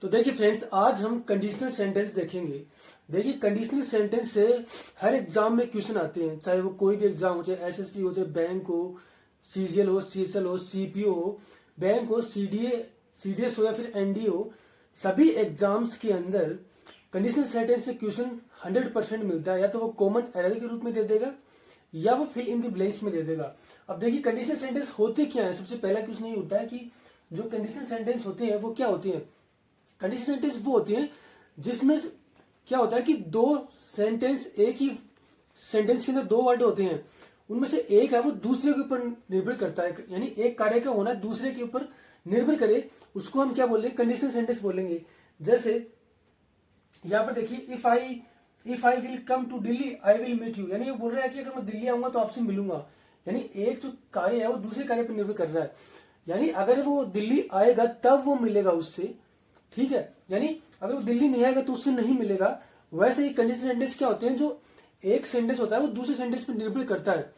तो देखिए फ्रेंड्स, आज हम कंडीशनल सेंटेंस देखेंगे। देखिए, कंडीशनल सेंटेंस से हर एग्जाम में क्वेश्चन आते हैं, चाहे वो कोई भी एग्जाम हो, चाहे एसएससी हो, चाहे बैंक हो, सीजीएल हो, सीएसएल हो, सीपीओ हो, बैंक हो, सीडीएस हो या फिर एनडीए हो। सभी एग्जाम्स के अंदर कंडीशनल सेंटेंस से क्वेश्चन 100% मिलता है। या तो वो कॉमन एरर के रूप में दे देगा या वो फिल इन द ब्लैंक्स में दे देगा। अब देखिए, कंडीशनल सेंटेंस होते क्या है। सबसे पहला क्वेश्चन ये होता है कि जो कंडीशनल सेंटेंस होते हैं वो क्या होते हैं। कंडीशनल सेंटेंस वो होते हैं जिसमें क्या होता है कि दो सेंटेंस, एक ही सेंटेंस के अंदर दो वर्ड होते हैं, उनमें से एक है वो दूसरे के ऊपर निर्भर करता है, यानी एक कार्य का होना दूसरे के ऊपर निर्भर करे, उसको हम क्या बोलेंगे, कंडीशनल सेंटेंस बोलेंगे। जैसे यहां पर देखिए, if I will come to Delhi I will meet you, यानी ये बोल रहा है कि अगर मैं दिल्ली आऊंगा तो आपसे मिलूंगा। यानी एक जो कार्य है वो दूसरे कार्य पर निर्भर कर रहा है, यानी अगर वो दिल्ली आएगा तब वो मिलेगा उससे, ठीक है। यानी अगर वो दिल्ली नहीं आएगा तो उससे नहीं मिलेगा। वैसे ही कंडीशनल सेंटेंस क्या होते हैं, जो एक सेंटेंस होता है वो दूसरे सेंटेंस पर निर्भर करता है।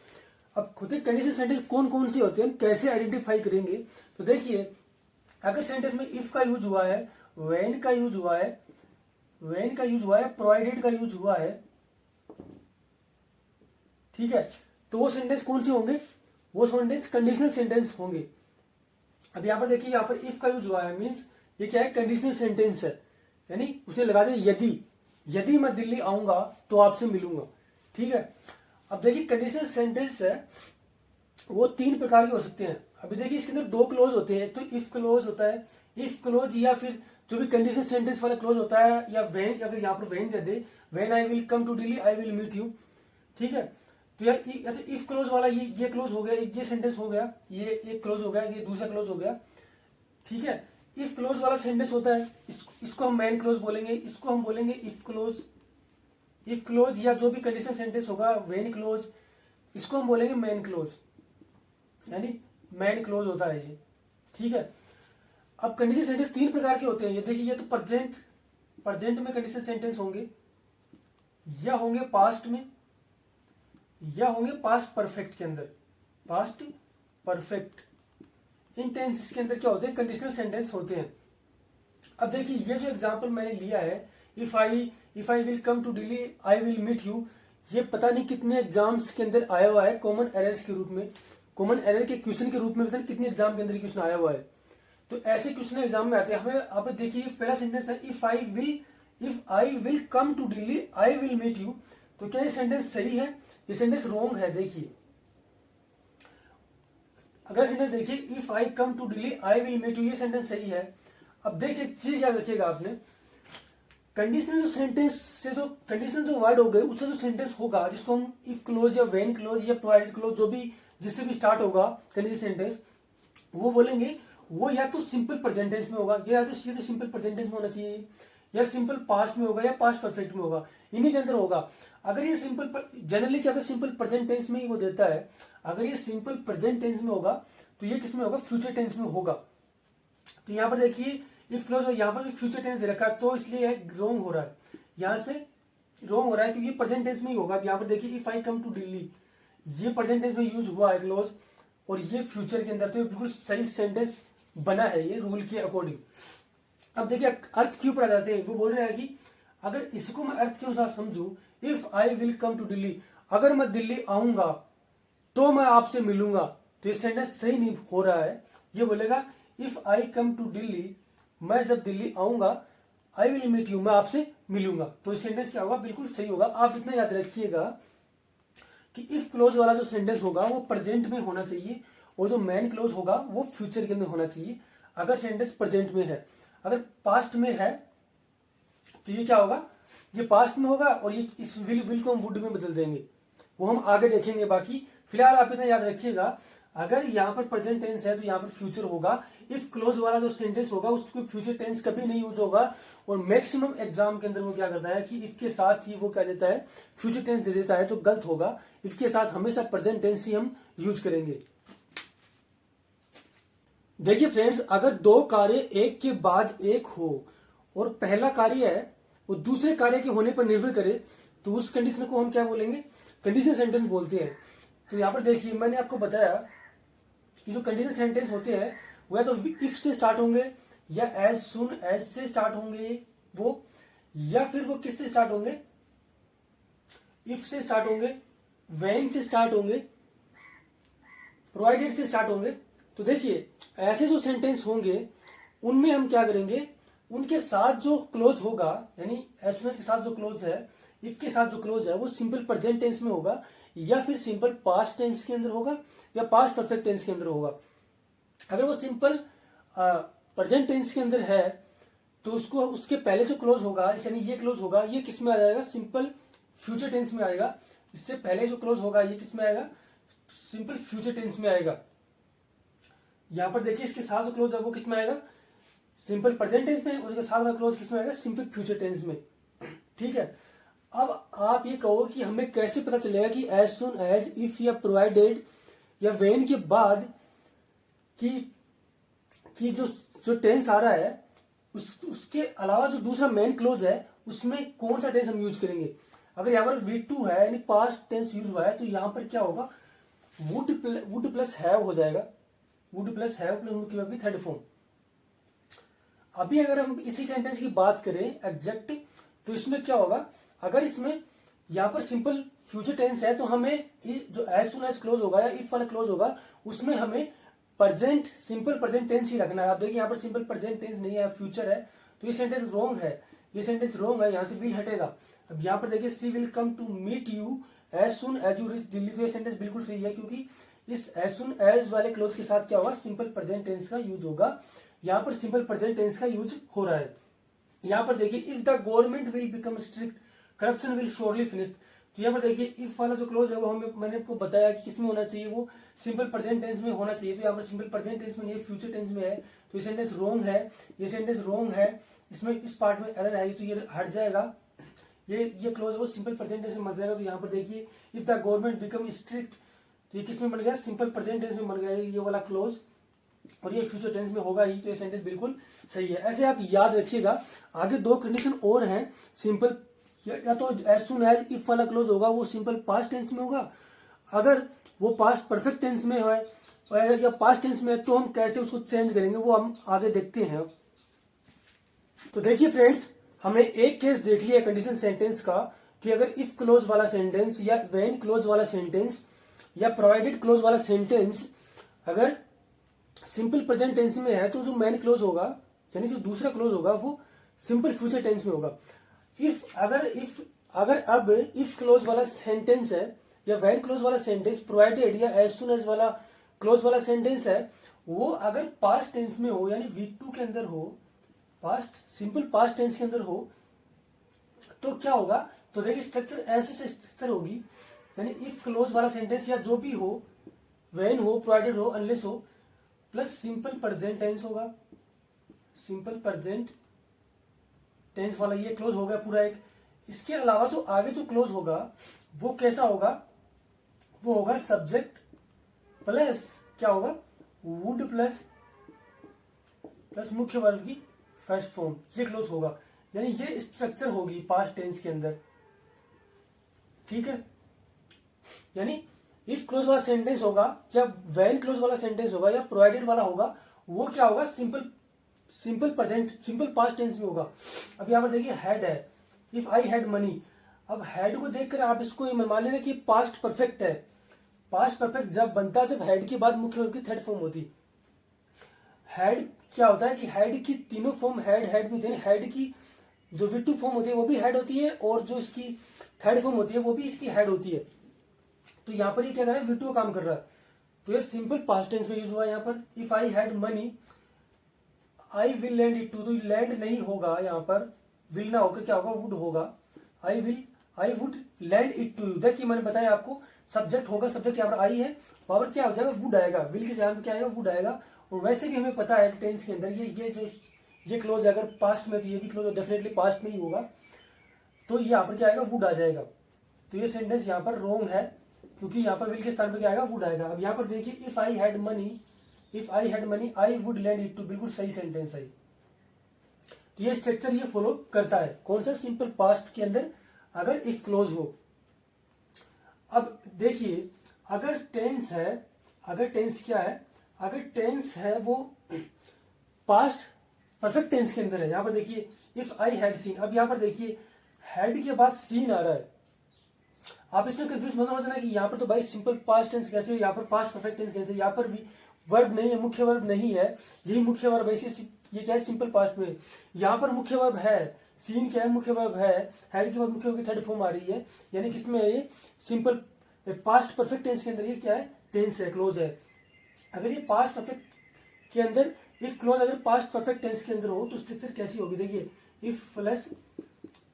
अब खुद ही कंडीशनल सेंटेंस कौन कौन से होते हैं, कैसे आइडेंटिफाई करेंगे। तो देखिए, अगर सेंटेंस में इफ का यूज हुआ है, व्हेन का यूज हुआ है, प्रोवाइडेड का यूज हुआ है, ठीक है, तो वो सेंटेंस कौन से होंगे, वो सेंटेंस कंडीशनल सेंटेंस होंगे। अब यहां पर देखिए, यहां पर इफ का यूज हुआ है, मीन्स ये क्या है, कंडीशनल सेंटेंस है। यानी उसने लगा दिया यदि मैं दिल्ली आऊंगा तो आपसे मिलूंगा, ठीक है। अब देखिए, कंडीशनल सेंटेंस है वो तीन प्रकार के हो सकते हैं। अभी देखिए, इसके अंदर दो क्लोज होते हैं। एक तो इफ क्लोज होता है, इफ क्लोज, या फिर जो भी कंडीशनल सेंटेंस वाला क्लोज होता है, या व्हेन, अगर यहाँ पर when they they, when I will come to Delhi I will meet you, ठीक है। तो या तो इफ क्लोज वाला ये क्लोज हो गया, ये सेंटेंस हो गया, ये एक क्लोज हो गया, ये दूसरा क्लोज हो गया, ठीक है। इफ क्लोज वाला सेंटेंस होता है, इसको हम मेन क्लोज बोलेंगे, इसको हम बोलेंगे इफ क्लोज, या जो भी कंडीशनल सेंटेंस होगा वेन क्लोज, इसको हम बोलेंगे मेन क्लोज, यानी मेन क्लोज होता है ये, ठीक है। अब कंडीशनल सेंटेंस तीन प्रकार के होते हैं। ये देखिए, ये तो प्रेजेंट में कंडीशनल सेंटेंस होंगे, या होंगे पास्ट में, या होंगे पास्ट परफेक्ट के अंदर, पास्ट परफेक्ट। इन टेंसेस के अंदर क्या होते हैं, कंडीशनल सेंटेंस होते हैं। अब देखिए, ये जो एग्जांपल मैंने लिया है, if I will come to Delhi I will meet you, ये पता नहीं कितने एग्जाम्स के अंदर आया हुआ है कॉमन एरर्स के रूप में, कॉमन एरर के क्वेश्चन के रूप में, पता नहीं कितने एग्जाम के अंदर क्वेश्चन आया हुआ है। तो ऐसे क्वेश्चन एग्जाम में आते हैं। हमें आप देखिए, पहला सेंटेंस है if I will come to Delhi I will meet you, तो क्या ये सेंटेंस सही है, ये सेंटेंस रॉन्ग है। देखिए, अगला सेंटेंस देखिए, if I come to Delhi I will meet you, ये सेंटेंस सही है। अब देखिए, चीज याद रखिएगा आपने, कंडीशनल सेंटेंस से जो कंडीशनल जो वर्ड हो गए, उससे जो सेंटेंस होगा, जिसको हम इफ क्लोज या वेन क्लोज या प्रोवाइडेड क्लोज, जो भी जिससे भी स्टार्ट होगा कंडीशनल सेंटेंस, वो बोलेंगे, वो या तो सिंपल प्रेजेंट टेंस में होगा, या तो सिंपल प्रेजेंट टेंस में होना चाहिए, या सिंपल पास्ट में होगा, या पास्ट परफेक्ट में होगा, इन्हीं के अंदर होगा। अगर ये सिंपल, जनरली क्या होता है, सिंपल प्रेजेंट टेंस में ही वो देता है। अगर ये सिंपल प्रेजेंट टेंस में होगा तो ये किस में होगा, फ्यूचर टेंस में होगा। तो यहाँ पर देखिए, इफ क्लोज, यहाँ पर भी फ्यूचर टेंस दे रखा है, तो इसलिए रॉन्ग हो रहा है, यहाँ से रॉन्ग हो रहा है, क्योंकि ये प्रेजेंट टेंस में ही होगा। यहाँ पर देखिए, if I come to Delhi, ये प्रेजेंट टेंस में यूज हुआ है क्लोज, और ये फ्यूचर के अंदर, तो ये बिल्कुल सही सेंटेंस बना है ये रूल के अकॉर्डिंग। अब देखिए, अर्थ क्यों पर आ जाते हैं, वो बोल रहे हैं कि अगर इसको मैं अर्थ के अनुसार समझू, if I will come to Delhi, अगर मैं दिल्ली आऊंगा तो मैं आपसे मिलूंगा, तो ये सेंटेंस सही नहीं हो रहा है। ये बोलेगा, if I come to Delhi, मैं जब दिल्ली आऊंगा, आई विल मीट यू, मैं आपसे मिलूंगा, तो ये सेंटेंस क्या होगा, बिल्कुल सही होगा। आप इतना याद रखिएगा कि इफ क्लोज वाला जो सेंटेंस होगा वो प्रेजेंट में होना चाहिए, और जो मैन क्लोज होगा वो फ्यूचर के अंदर होना चाहिए, अगर सेंटेंस प्रेजेंट में है। अगर पास्ट में है तो ये क्या होगा, ये पास्ट में होगा, और ये इस विल को हम वुड में बदल देंगे, वो हम आगे देखेंगे। बाकी फिलहाल आप इतना याद रखिएगा, अगर यहाँ पर प्रेजेंट टेंस है तो यहाँ पर फ्यूचर होगा। इफ क्लोज वाला जो सेंटेंस होगा उसको फ्यूचर टेंस कभी नहीं यूज होगा, और मैक्सिमम एग्जाम के अंदर वो क्या करता है कि इफ के साथ ही वो क्या देता है, फ्यूचर टेंस दे देता है, जो गलत होगा। इफ के साथ हमेशा प्रेजेंट टेंस ही हम यूज करेंगे। देखिए फ्रेंड्स, अगर दो कार्य एक के बाद एक हो, और पहला कार्य है वो दूसरे कार्य के होने पर निर्भर करे, तो उस कंडीशन को हम क्या बोलेंगे, कंडीशनल सेंटेंस बोलते हैं। तो यहाँ पर देखिए, मैंने आपको बताया कि जो कंडीशनल सेंटेंस होते हैं वो या तो इफ से स्टार्ट होंगे, या एज सुन एज से स्टार्ट होंगे वो, या फिर वो किससे स्टार्ट होंगे, इफ से स्टार्ट होंगे, व्हेन से स्टार्ट होंगे, प्रोवाइडेड से स्टार्ट होंगे। तो देखिए ऐसे जो सेंटेंस होंगे उनमें हम क्या करेंगे, उनके साथ जो क्लोज होगा, यानी एज सुन एज के साथ जो क्लोज है, इफ के साथ जो क्लोज है, वो सिंपल प्रेजेंट टेंस में होगा, या फिर सिंपल पास्ट टेंस के अंदर होगा, या पास्ट परफेक्ट टेंस के अंदर होगा। अगर वो सिंपल प्रेजेंट टेंस के अंदर है तो उसको उसके पहले जो क्लोज होगा, यानी ये क्लोज होगा, ये किस में आ जाएगा, सिंपल फ्यूचर टेंस में आएगा। इससे पहले जो क्लोज होगा ये किस में आएगा, सिंपल फ्यूचर टेंस में आएगा। यहां पर देखिए इसके साथ जो क्लोज है वो किस में आएगा, सिंपल प्रेजेंट टेंस में, उसके साथ वाला क्लोज किस में आएगा, सिंपल फ्यूचर टेंस में। ठीक है, अब आप ये कहो कि हमें कैसे पता चलेगा कि एज सुन एज, इफ या प्रोवाइडेड या व्हेन के बाद कि जो टेंस आ रहा है उसके अलावा जो दूसरा मेन क्लोज है उसमें कौन सा टेंस हम यूज करेंगे। अगर यहाँ पर V2 है यानी पास्ट टेंस यूज हुआ है तो यहाँ पर क्या होगा, वुड प्लस हैव हो जाएगा, would plus have plus third form. अभी अगर हम इसी सेंटेंस की बात करें एग्जैक्ट, तो इसमें क्या होगा, अगर इसमें यहाँ पर सिंपल फ्यूचर टेंस है तो हमें जो एज सुन एज क्लोज होगा या इफ वाला क्लोज होगा उसमें हमें प्रेजेंट सिंपल प्रेजेंट टेंस ही रखना है। आप देखिए यहाँ पर सिंपल प्रेजेंट टेंस नहीं है, फ्यूचर है, तो ये सेंटेंस रॉन्ग है, ये सेंटेंस रॉन्ग है, यहाँ से विल हटेगा। अब यहाँ पर देखिए she will come to meet you as soon as you reach Delhi, तो ये सेंटेंस बिल्कुल सही है, क्योंकि इस एज सुन एज वाले क्लोज के साथ क्या होगा, सिंपल प्रेजेंट टेंस का यूज होगा। यहाँ पर सिंपल प्रेजेंट टेंस का यूज हो रहा है। यहाँ पर देखिए if the government will become strict corruption will surely finish, तो यहाँ पर देखिए इफ वाला जो क्लोज है वो मैंने आपको बताया कि किसमें होना चाहिए, वो सिंपल प्रेजेंट टेंस में होना चाहिए। तो यहाँ पर सिंपल प्रेजेंट टेंस में नहीं, फ्यूचर टेंस में है, तो ये सेंटेंस रॉन्ग है, ये सेंटेंस रॉन्ग है, इसमें इस पार्ट में एरर है, तो ये हट जाएगा, ये क्लोज है वो सिंपल प्रेजेंट टेंस में बन जाएगा। तो यहाँ पर देखिए if the government become strict, तो ये किसमें बन गया, सिंपल प्रेजेंट टेंस में बन गया ये वाला क्लोज, और ये फ्यूचर टेंस में होगा ही, तो ये सेंटेंस बिल्कुल सही है। ऐसे आप याद रखिएगा। आगे दो कंडीशन और हैं, सिंपल या तो एज सुन एज इफ वाला क्लोज होगा वो सिंपल पास्ट टेंस में होगा, अगर वो पास्ट परफेक्ट टेंस में है या पास्ट टेंस में है तो हम कैसे उसको चेंज करेंगे वो हम आगे देखते हैं। तो देखिए फ्रेंड्स, हमने एक केस देख लिया कंडीशन सेंटेंस का कि अगर इफ क्लोज वाला सेंटेंस या व्हेन क्लोज वाला सेंटेंस या प्रोवाइडेड क्लोज वाला सेंटेंस अगर सिंपल प्रेजेंट टेंस में है तो जो मेन क्लोज होगा यानी जो दूसरा क्लोज होगा वो सिंपल फ्यूचर टेंस में होगा। अगर अब इफ क्लोज वाला सेंटेंस है या व्हेन क्लोज वाला सेंटेंस प्रोवाइडेड या एज सुन एज वाला क्लोज वाला सेंटेंस है, वो अगर पास्ट टेंस में हो यानी V2 के अंदर हो, पास्ट सिंपल पास्ट टेंस के अंदर हो, तो क्या होगा, तो देखिए स्ट्रक्चर ऐसे से स्ट्रक्चर होगी, यानी इफ क्लोज वाला सेंटेंस या जो भी हो, व्हेन हो, प्रोवाइडेड हो, अनलेस हो, प्लस सिंपल प्रेजेंट टेंस होगा, सिंपल प्रेजेंट टेंस वाला ये क्लोज हो गया पूरा एक। इसके अलावा जो आगे जो क्लोज होगा वो कैसा होगा, वो होगा सब्जेक्ट प्लस क्या होगा, वुड प्लस मुख्य वर्ब की फर्स्ट फॉर्म, ये क्लोज होगा, यानी ये स्ट्रक्चर होगी पास्ट टेंस के अंदर। ठीक है, यानी इफ क्लोज वाला सेंटेंस होगा या व्हेन क्लोज वाला सेंटेंस होगा या प्रोवाइडेड वाला होगा, वो क्या होगा, simple present simple past tense में होगा। अब यहाँ पर देखिए हैड है, इफ आई हैड मनी, अब हैड को देखकर आप इसको मान लेना कि पास्ट परफेक्ट है। पास्ट परफेक्ट जब बनता जब हैड के बाद मुख्य वर्ब की थर्ड फॉर्म होती। हैड क्या होता है कि हैड की तीनों फॉर्म हैड भी होती है, हैड की जो V2 फॉर्म होती है वो भी हैड होती है और जो इसकी थर्ड फॉर्म होती है वो भी इसकी हैड होती है। तो यहाँ पर ये क्या कर रहा है, V2 काम कर रहा है, तो ये सिंपल पास्ट टेंस में यूज हुआ है। यहाँ पर if I had money I will lend it to, तो लैंड नहीं होगा, यहाँ पर विल ना होकर क्या होगा, वुड होगा, I would lend it to you. देखिए मैंने बताया आपको सब्जेक्ट होगा, सब्जेक्ट यहाँ पर आई है, पावर क्या हो जाएगा, वुड आएगा, विल के जगह पे क्या आएगा, वुड आएगा। और वैसे भी हमें पता है कि टेंस के अंदर ये क्लोज अगर पास्ट में तो ये भी क्लोज डेफिनेटली पास्ट में ही होगा, तो यहाँ पर क्या आएगा, वुड आ जाएगा। तो ये सेंटेंस यहाँ पर रॉन्ग है क्योंकि यहाँ पर विल के स्थान पर क्या आएगा, वुड आएगा। अब यहाँ पर देखिए if I had money I would lend it to, बिल्कुल सही सेंटेंस है। तो ये स्ट्रक्चर ये फॉलो करता है, कौन सा, सिंपल पास्ट के अंदर अगर इफ क्लोज हो। अब देखिए अगर टेंस क्या है, अगर टेंस है वो पास्ट परफेक्ट टेंस के अंदर है। यहाँ पर देखिए इफ आई हैड सीन, अब यहाँ पर देखिए हैड के बाद सीन आ रहा है। आप इसमें कंफ्यूज मत होना कि यहाँ पर तो भाई सिंपल पास्ट टेंस कैसे, यहाँ पर पास्ट परफेक्ट टेंस कैसे, यहाँ पर भी वर्ब नहीं है, मुख्य वर्ब नहीं है, यही मुख्य वर्ब है, ये क्या है सिंपल पास्ट में। यहाँ पर मुख्य वर्ब है, सीन क्या है मुख्य वर्ब है, हैड के बाद मुख्य वर्ब की थर्ड फॉर्म आ रही है, यानी किसमें है ये सिंपल पास्ट परफेक्ट टेंस के अंदर ये क्या है टेंस है, क्लोज है। अगर ये पास्ट परफेक्ट के अंदर इफ क्लोज अगर पास्ट परफेक्ट टेंस के अंदर हो तो स्ट्रक्चर कैसी होगी, देखिए इफ प्लस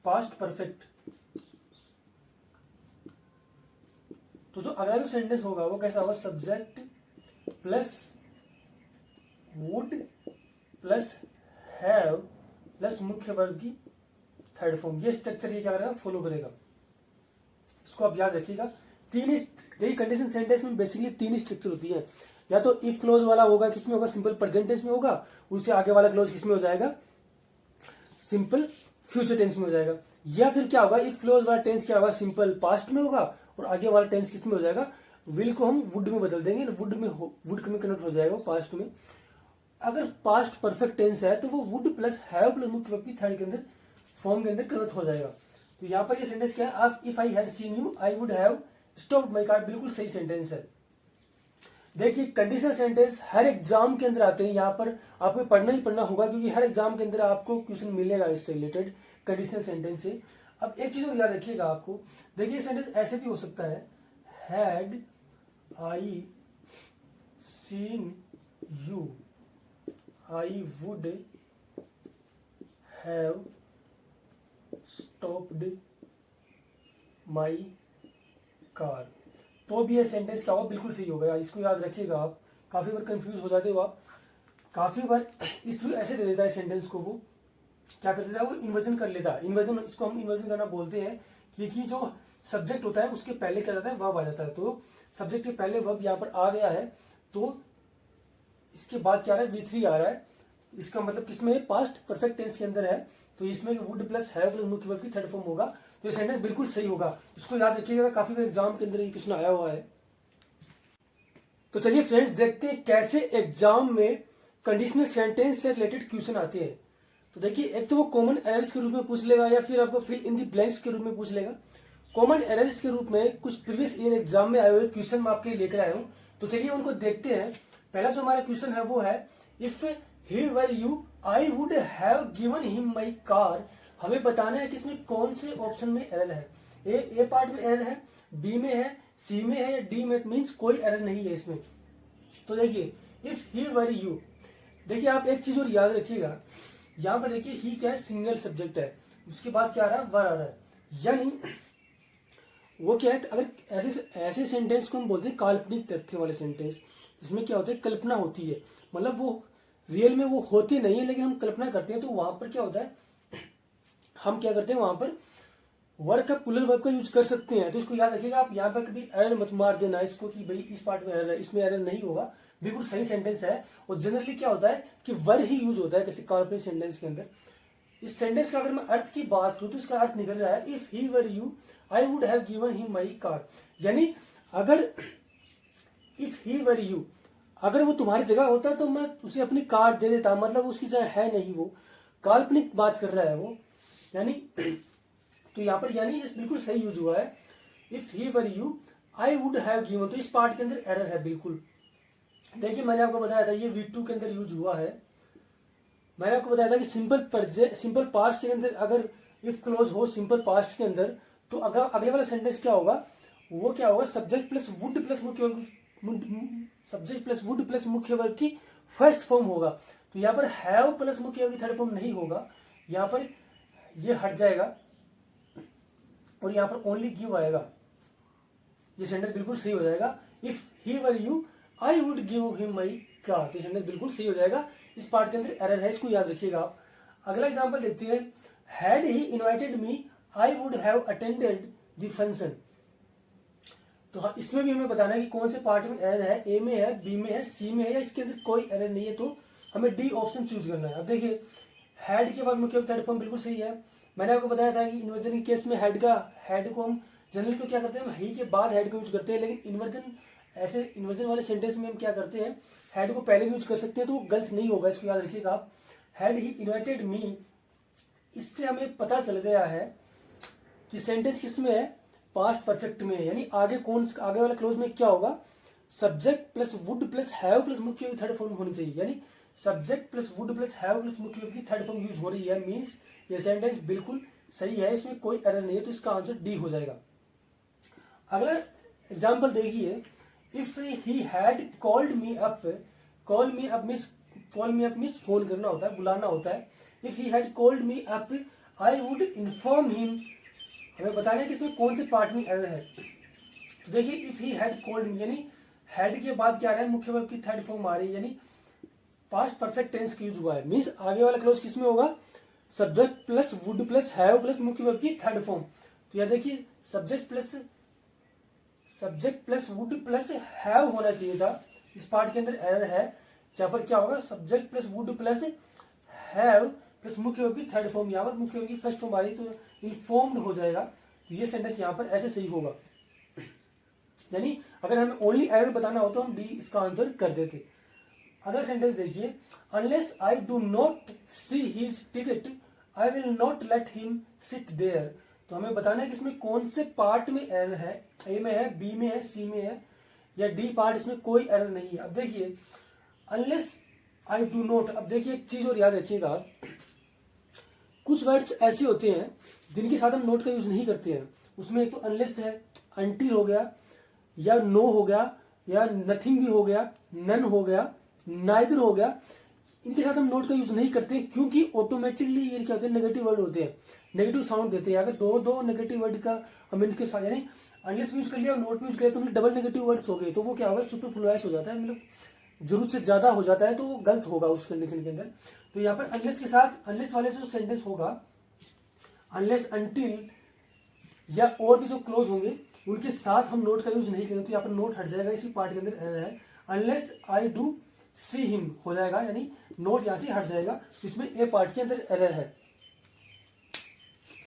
पास्ट परफेक्ट, तो जो अगला जो सेंटेंस होगा वो कैसा होगा, subject plus would plus have plus मुख्य वर्ब की थर्ड फॉर्म। ये स्ट्रक्चर ये क्या करेगा फॉलो करेगा, इसको आप याद रखिएगा। तीन देखिए कंडीशन सेंटेंस में बेसिकली तीन स्ट्रक्चर होती है, या तो इफ क्लोज वाला होगा किसमें होगा सिंपल प्रेजेंट टेंस में होगा, उससे आगे वाला क्लोज किसमें हो जाएगा सिंपल फ्यूचर टेंस में हो जाएगा, या फिर क्या होगा इफ क्लोज वाला टेंस क्या होगा सिंपल पास्ट में होगा और आगे वाला टेंस किसमें हो जाएगा, विल को हम वुड में बदल देंगे, वुड में कन्वर्ट हो जाएगा पास्ट में। अगर पास्ट परफेक्ट टेंस है तो वो वुड प्लस हैव प्लस मुख्य वर्ब की थर्ड के अंदर फॉर्म के अंदर कन्वर्ट हो जाएगा। तो यहाँ पर ये सेंटेंस क्या है, if I had seen you I would have stopped my car, बिल्कुल सही सेंटेंस है। देखिए कंडीशनल सेंटेंस हर एग्जाम के अंदर आते हैं, यहाँ पर आपको पढ़ना ही पढ़ना होगा क्योंकि हर एग्जाम के अंदर आपको क्वेश्चन मिलेगा इससे रिलेटेड कंडीशनल सेंटेंस से। अब एक चीज और याद रखिएगा आपको, देखिए सेंटेंस ऐसे भी हो सकता है, had I seen you I would have stopped my car, तो भी ये सेंटेंस क्या होगा बिल्कुल सही होगा, इसको याद रखिएगा आप। काफी बार कंफ्यूज हो जाते हो आप, काफी बार इस थ्रू ऐसे दे देता है सेंटेंस को, वो क्या कर देता है वो इन्वर्जन कर लेता है। इन्वर्जन, इसको हम इन्वर्जन करना बोलते हैं, क्योंकि जो सब्जेक्ट होता है उसके पहले क्या जाता है वर्ब आ जाता है, तो सब्जेक्ट के पहले वर्ब यहाँ पर आ गया है तो इसके बाद क्या आ रहा है V3 आ रहा है, इसका मतलब किसमें पास्ट परफेक्ट टेंस के अंदर है, तो इसमें वुड प्लस हैव प्लस मुख्य वर्ब की थर्ड फॉर्म होगा, तो ये सेंटेंस बिल्कुल सही होगा, इसको याद रखिएगा। काफी बार एग्जाम के अंदर ये क्वेश्चन आया हुआ है। तो चलिए फ्रेंड्स देखते हैं कैसे एग्जाम में कंडीशनल सेंटेंस से रिलेटेड क्वेश्चन आते हैं। तो देखिए एक तो वो कॉमन एरर्स के रूप में पूछ लेगा या फिर आपको फिल इन द ब्लैंक्स के रूप में पूछ लेगा। कॉमन एरर्स के रूप में कुछ प्रीवियस ईयर एग्जाम में आए हुए क्वेश्चन मैं आपके लिए लेकर आया हूँ, तो चलिए उनको देखते हैं। पहला जो हमारा क्वेश्चन है वो है if he were you I would have given him my car. हमें बताना है कि इसमें कौन से ऑप्शन में एरर है, ए पार्ट में एरर है, बी में है, सी में है या डी में, मीन्स कोई एरर नहीं है इसमें। तो देखिए इफ ही वर यू, देखिए आप एक चीज और याद रखिएगा, यहाँ पर देखिए ही क्या है सिंगल सब्जेक्ट है, उसके बाद क्या आ रहा है वर आ रहा है, यानी वो क्या है, अगर ऐसे सेंटेंस को हम बोलते हैं काल्पनिक तथ्य वाले सेंटेंस, जिसमें क्या होता है कल्पना होती है, मतलब वो रियल में वो होते नहीं है लेकिन हम कल्पना करते हैं, तो वहां पर क्या होता है हम क्या करते हैं वहां पर वर्ब का प्लूरल वर्ब का यूज कर सकते हैं। तो इसको याद रखिएगा आप, यहाँ पर कभी एरर मत मार देना इसको कि भाई इस पार्ट में एरर है, इसमें एरर नहीं होगा, बिल्कुल सही सेंटेंस है। और जनरली क्या होता है कि वर ही यूज होता है किसी काल्पनिक सेंटेंस के अंदर। इस सेंटेंस का अगर मैं अर्थ की बात करूं तो इसका अर्थ निकल रहा है if he were you I would have given him my car, यानी अगर इफ ही वर यू, अगर वो तुम्हारी जगह होता तो मैं उसे अपनी कार दे देता, मतलब उसकी जगह है नहीं, वो काल्पनिक बात कर रहा है वो, यानी तो यहाँ पर यानी इस बिल्कुल सही यूज हुआ है if he were you I would have given, तो इस पार्ट के अंदर एरर है बिल्कुल। देखिए मैंने आपको बताया था ये V2 के अंदर यूज हुआ है, मैंने आपको बताया था कि सिंपल पास्ट के अंदर अगर इफ क्लोज हो सिंपल पास्ट के अंदर, तो अगर अगले वाला सेंटेंस क्या होगा, वो क्या होगा सब्जेक्ट प्लस वुड प्लस मुख्य verb, subject plus would plus मुख्य वर्ब की फर्स्ट फॉर्म होगा। तो यहाँ पर हैव प्लस मुख्य वर्ब की थर्ड फॉर्म नहीं होगा, यहाँ पर ये हट जाएगा और यहाँ पर ओनली गिव आएगा, ये सेंटेंस बिल्कुल सही हो जाएगा। If he were you I would give him my car, तो सेंटेंस बिल्कुल सही हो जाएगा। इस पार्ट के अंदर एरर है, इसको याद रखिएगा आप। अगला एग्जांपल देखते हैं, had he invited me I would have attended the function. तो हाँ इसमें भी हमें बताना है कि कौन से पार्ट में एरर है, ए में है, बी में है, सी में है, या इसके अंदर कोई एरर नहीं है, तो हमें डी ऑप्शन चूज करना है। अब देखिए हैड के बाद मुख्य थर्ड फॉर्म बिल्कुल सही है। मैंने आपको बताया था कि इन्वर्जन के केस में हेड को हम जनरली तो क्या करते हैं, ही के बाद हेड को यूज करते हैं, लेकिन इन्वर्जन वाले सेंटेंस में हम क्या करते हैं, हेड को पहले भी यूज कर सकते हैं, तो गलत नहीं होगा, इसको याद रखिएगा आप। हैड ही इनवाइटेड मी, इससे हमें पता चल गया है कि सेंटेंस किस में है, पास्ट परफेक्ट में है। यानी आगे आगे वाला क्लोज में क्या होगा, subject plus would plus have plus मुख्य विभक्ति थर्ड फॉर्म होनी चाहिए। यानी subject plus would plus have plus मुख्य विभक्ति थर्ड फॉर्म यूज हो रही है, मीन्स ये सेंटेंस बिल्कुल सही है, इसमें कोई एरर नहीं है, तो इसका आंसर डी हो जाएगा। अगला एग्जाम्पल देखिए, if he had called me up, call me up means phone करना होता है, बुलाना होता है। If he had called me up I would inform him, हमें बताना है कि इसमें कौन से पार्ट में एरर है। तो देखिए if he had called me, यानी हैड के बाद क्या आ रहा है, मुख्य वर्ब की थर्ड फॉर्म आ रही है, यानी पास्ट परफेक्ट टेंस का यूज हुआ है, मीन्स आगे वाला क्लोज किसमें होगा, subject plus would plus have plus मुख्य वर्ब की थर्ड फॉर्म। तो यह देखिए subject plus would plus have होना चाहिए था, इस पार्ट के अंदर एरर है। यहाँ पर क्या होगा, subject plus would plus have plus मुख्य वर्ब की थर्ड फॉर्म, यहाँ पर मुख्य वर्ब की फर्स्ट फॉर्म आ रही, तो इन्फॉर्म्ड हो जाएगा। तो ये सेंटेंस यहाँ पर ऐसे सही होगा। यानी अगर हमें ओनली एरर बताना हो तो हम डी इसका आंसर कर देते। अगला सेंटेंस देखिए, unless I do not see his ticket I will not let him sit there. तो हमें बताना है कि इसमें कौन से पार्ट में एरर है, ए में है, बी में है, सी में है या डी पार्ट, इसमें कोई एरर नहीं है। अब देखिए अनलेस आई डू नॉट, अब देखिए एक चीज और याद रखिएगा, कुछ वर्ड्स ऐसे होते हैं जिनके साथ हम नोट का यूज नहीं करते हैं। उसमें एक तो अनलेस है, अनटिल हो गया, या नो हो गया, या नथिंग भी हो गया, नन हो गया, नाइदर हो गया। इनके साथ हम नोट का यूज नहीं करते क्योंकि ऑटोमेटिकली ये क्या होते हैं, नेगेटिव वर्ड होते हैं, नेगेटिव साउंड देते हैं। अगर दो नेगेटिव वर्ड का हम इनके साथ, यानी अनलेस भी यूज कर लिया और नोट भी यूज कर लिया, तो डबल नेगेटिव वर्ड्स हो गए, तो वो क्या होगा, सुपरफ्लुअस हो जाता है, मतलब जरूरत से ज्यादा हो जाता है, तो वो गलत होगा उस कंडीशन के अंदर। तो यहाँ पर अनलेस के साथ, अनलेस वाले जो सेंटेंस होगा, अनलेस, अनटिल या और भी जो क्लोज होंगे उनके साथ हम नोट का यूज नहीं करेंगे, तो यहाँ पर नोट हट जाएगा, इसी पार्ट के अंदर एरर है। Unless I do see him हो जाएगा, यानी नोट यहाँ से हट जाएगा, इसमें ए पार्ट के अंदर एरर है।